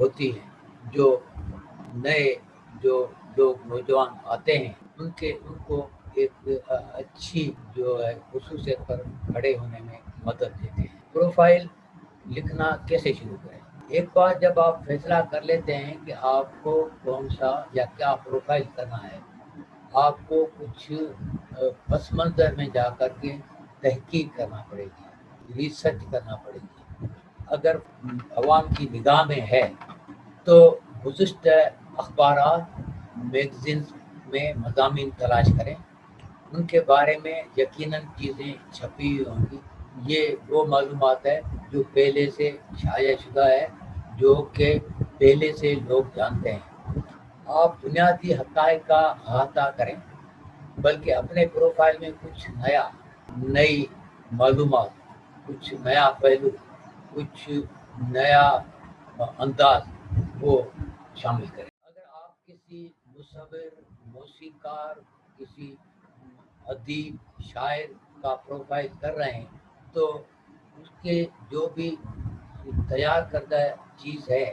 ہوتی ہیں، جو نئے جو لوگ نوجوان آتے ہیں ان کو ایک اچھی جو ہے خصوصیت پر کھڑے ہونے میں مدد دیتے ہیں۔ پروفائل لکھنا کیسے شروع کریں؟ ایک بار جب آپ فیصلہ کر لیتے ہیں کہ آپ کو کون سا یا کیا پروفائل کرنا ہے، آپ کو کچھ پس منظر میں جا کر کے تحقیق کرنا پڑے گی، ریسرچ کرنا پڑے گی۔ اگر عوام کی نگاہ میں ہے تو گزشتہ اخبارات، میگزینز میں مضامین تلاش کریں، ان کے بارے میں یقیناً چیزیں چھپی ہوئی ہوں گی۔ یہ وہ معلومات ہے جو پہلے سے شائع شدہ ہے، جو کہ پہلے سے لوگ جانتے ہیں۔ آپ بنیادی حقائق کا احاطہ کریں، بلکہ اپنے پروفائل میں کچھ نئی معلومات، کچھ نیا پہلو، کچھ نیا انداز وہ شامل کریں۔ اگر آپ کسی مصور، موسیقار، کسی ادیب، شاعر کا پروفائل کر رہے ہیں تو اس کے جو بھی تیار کردہ چیز ہے،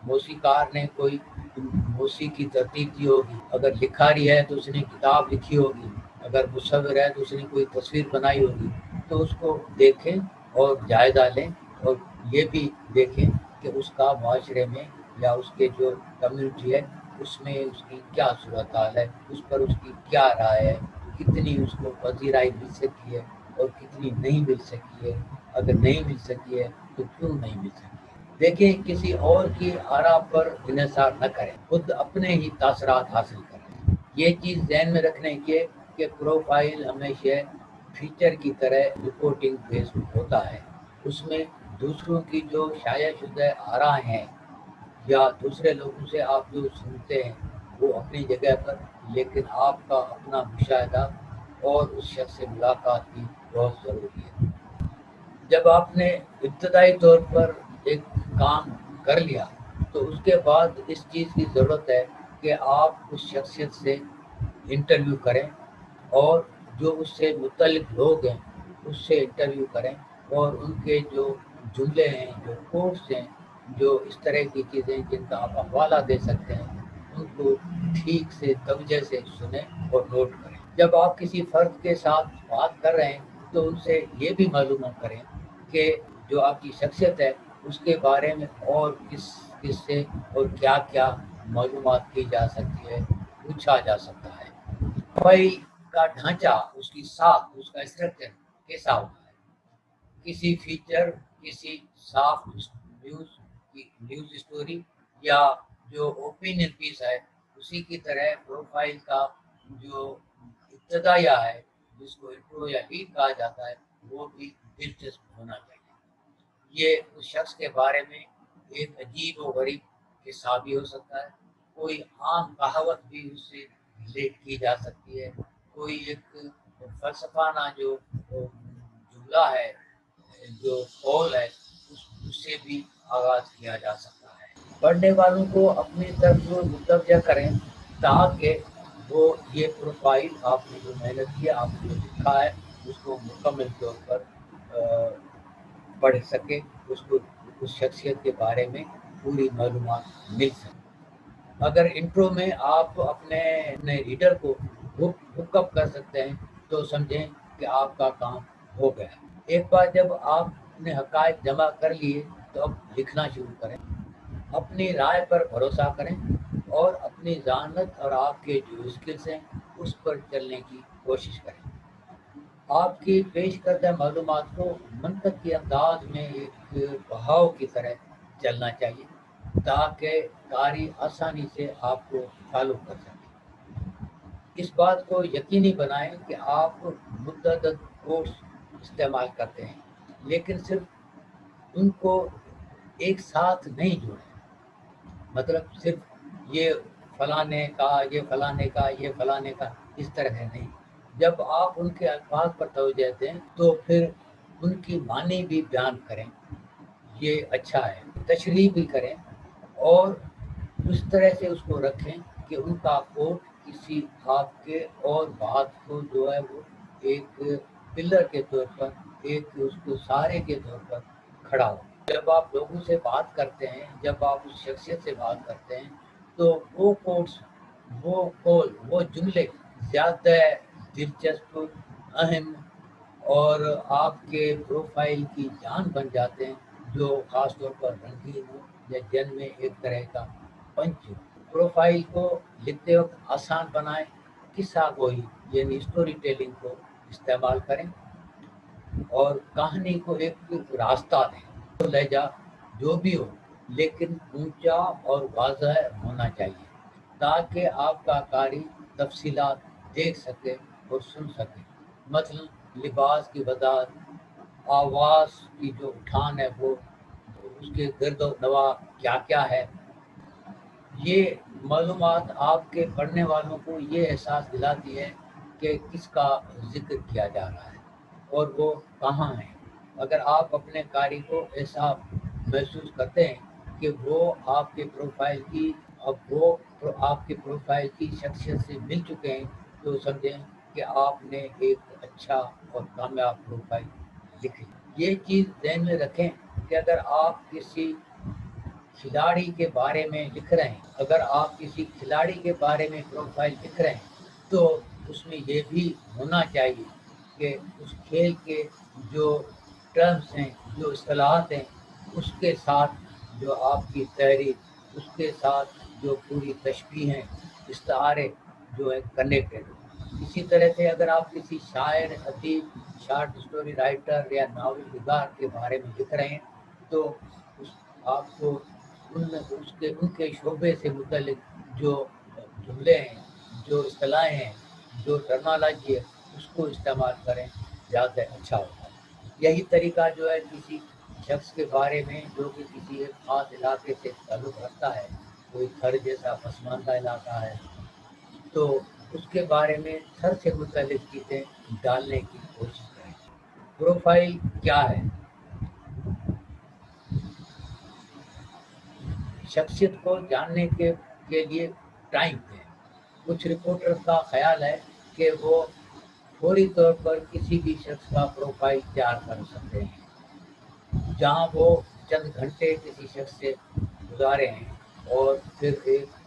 موسیقار نے کوئی موسیقی ترتیب دی ہوگی، اگر لکھاری ہے تو اس نے کتاب لکھی ہوگی، اگر مصور ہے تو اس نے کوئی تصویر بنائی ہوگی، تو اس کو دیکھیں اور جائزہ لیں، اور یہ بھی دیکھیں کہ اس کا معاشرے میں یا اس کے جو کمیونٹی ہے اس میں اس کی کیا صورتحال ہے، اس پر اس کی کیا رائے ہے، کتنی اس کو پذیرائی مل سکی ہے اور کتنی نہیں مل سکی ہے، اگر نہیں مل سکی ہے تو کیوں نہیں مل سکی ہے۔ دیکھیں، کسی اور کی آراء پر انحصار نہ کریں، خود اپنے ہی تاثرات حاصل کریں۔ یہ چیز ذہن میں رکھنے کی کہ پروفائل ہمیشہ فیچر کی طرح رپورٹنگ بیس ہوتا ہے، اس میں دوسروں کی جو شائع شدہ آراء ہیں یا دوسرے لوگوں سے آپ جو سنتے ہیں وہ اپنی جگہ پر، لیکن آپ کا اپنا مشاہدہ اور اس شخص سے ملاقات بھی بہت ضروری ہے۔ جب آپ نے ابتدائی طور پر ایک کام کر لیا تو اس کے بعد اس چیز کی ضرورت ہے کہ آپ اس شخصیت سے انٹرویو کریں، اور جو اس سے متعلق لوگ ہیں اس سے انٹرویو کریں، اور ان کے جو جملے ہیں، جو کوٹس ہیں، جو اس طرح کی چیزیں جن کا آپ حوالہ دے سکتے ہیں، ان کو ٹھیک سے توجہ سے سنیں اور نوٹ کریں۔ جب آپ کسی فرد کے ساتھ بات کر رہے ہیں تو ان سے یہ بھی معلوم کریں کہ جو آپ کی شخصیت ہے اس کے بارے میں اور کس سے اور کیا کیا معلومات کی جا سکتی ہے، پوچھا جا سکتا ہے۔ پروفائل کا ڈھانچہ، اس کی ساخت، اس کا اسٹرکچر کیسا ہوتا ہے؟ کسی فیچر، کسی صاف نیوز اسٹوری یا جو اوپینین پیس ہے اسی کی طرح پروفائل کا جو ابتدائیہ ہے، جس کو انٹرو یا لیڈ کہا جاتا ہے، وہ بھی دلچسپ ہونا چاہیے۔ یہ اس شخص کے بارے میں ایک عجیب و غریب قصہ بھی ہو سکتا ہے، کوئی عام کہاوت بھی اس سے ریلیٹ کی جا سکتی ہے، کوئی ایک فلسفانہ جو جملہ ہے، جو قول ہے، اس سے بھی آغاز کیا جا سکتا ہے۔ پڑھنے والوں کو اپنی طرف متوجہ کریں تاکہ وہ یہ پروفائل آپ نے جو محنت کی، آپ نے جو لکھا ہے، اس کو مکمل طور پر پڑھ سکے، اس کو اس شخصیت کے بارے میں پوری معلومات مل سکے۔ اگر انٹرو میں آپ اپنے ریڈر کو ہک اپ کر سکتے ہیں تو سمجھیں کہ آپ کا کام ہو گیا۔ ایک بار جب آپ نے حقائق جمع کر لیے تو اب لکھنا شروع کریں، اپنی رائے پر بھروسہ کریں اور اپنی ذہانت اور آپ کے جو اسکلز ہیں اس پر چلنے کی کوشش کریں۔ آپ کی پیش کردہ معلومات کو منطقی انداز میں ایک بہاؤ کی طرح چلنا چاہیے تاکہ قاری آسانی سے آپ کو فالو کر سکے۔ اس بات کو یقینی بنائیں کہ آپ متعدد کوٹس استعمال کرتے ہیں، لیکن صرف ان کو ایک ساتھ نہیں جوڑیں، مطلب صرف یہ فلانے کا، یہ فلانے کا، یہ فلانے کا، اس طرح ہے نہیں۔ جب آپ ان کے الفاظ پر توجہ دیں تو پھر ان کی معنی بھی بیان کریں، یہ اچھا ہے، تشریح بھی کریں، اور اس طرح سے اس کو رکھیں کہ ان کا کوٹ کسی آپ کے اور بات کو جو ہے وہ ایک پلر کے طور پر، ایک اس کو سہارے کے طور پر کھڑا ہو۔ جب آپ لوگوں سے بات کرتے ہیں، جب آپ اس شخصیت سے بات کرتے ہیں، تو وہ کوٹس، وہ جملے زیادہ دلچسپ، اہم اور آپ کے پروفائل کی جان بن جاتے ہیں، جو خاص طور پر رنگین ہو یا جن میں ایک طرح کا پنچ ہو۔ پروفائل کو لکھتے وقت آسان بنائیں، قصہ گوئی یعنی اسٹوری ٹیلنگ کو استعمال کریں، اور کہانی کو ایک راستہ دیں۔ لہجہ جو بھی ہو لیکن اونچا اور واضح ہونا چاہیے، تاکہ آپ کا قاری تفصیلات دیکھ سکے اور سن سکے۔ مثلا لباس کی وضاحت، آواز کی جو اٹھان ہے، وہ اس کے گرد و نواح کیا کیا ہے، یہ معلومات آپ کے پڑھنے والوں کو یہ احساس دلاتی ہے کہ کس کا ذکر کیا جا رہا ہے اور وہ کہاں ہے۔ اگر آپ اپنے قاری کو ایسا محسوس کرتے ہیں کہ وہ آپ کے پروفائل کی شخصیت سے مل چکے ہیں، تو سمجھیں کہ آپ نے ایک اچھا اور کامیاب پروفائل لکھی۔ یہ چیز ذہن میں رکھیں کہ اگر آپ کسی کھلاڑی کے بارے میں لکھ رہے ہیں، اگر آپ کسی کھلاڑی کے بارے میں پروفائل لکھ رہے ہیں، تو اس میں یہ بھی ہونا چاہیے کہ اس کھیل کے جو ٹرمز ہیں، جو اصطلاحات ہیں، اس کے ساتھ جو آپ کی تحریر، اس کے ساتھ جو پوری تشبیہ ہیں، استعارے جو ہے کنیکٹڈ ہو۔ اسی طرح سے اگر آپ کسی شاعر، ادیب، شارٹ اسٹوری رائٹر یا ناول نگار کے بارے میں لکھ رہے ہیں، تو آپ کو ان کے شعبے سے متعلق جو جملے ہیں، جو اصطلاحیں ہیں، جو ٹرمالوجی ہے، اس کو استعمال کریں، زیادہ اچھا ہوتا ہے۔ یہی طریقہ جو ہے کسی شخص کے بارے میں جو کہ کسی ایک خاص علاقے سے تعلق رکھتا ہے، کوئی تھر جیسا پسماندہ علاقہ ہے، تو اس کے بارے میں تھر سے متعلق چیزیں ڈالنے کی کوشش کریں۔ پروفائل کیا ہے؟ شخصیت کو جاننے کے لیے ٹائم دیں۔ کچھ رپورٹر کا خیال ہے کہ وہ فوری طور پر کسی بھی شخص کا پروفائل تیار کر سکتے ہیں، جہاں وہ چند گھنٹے کسی شخص سے گزارے ہیں اور پھر ایک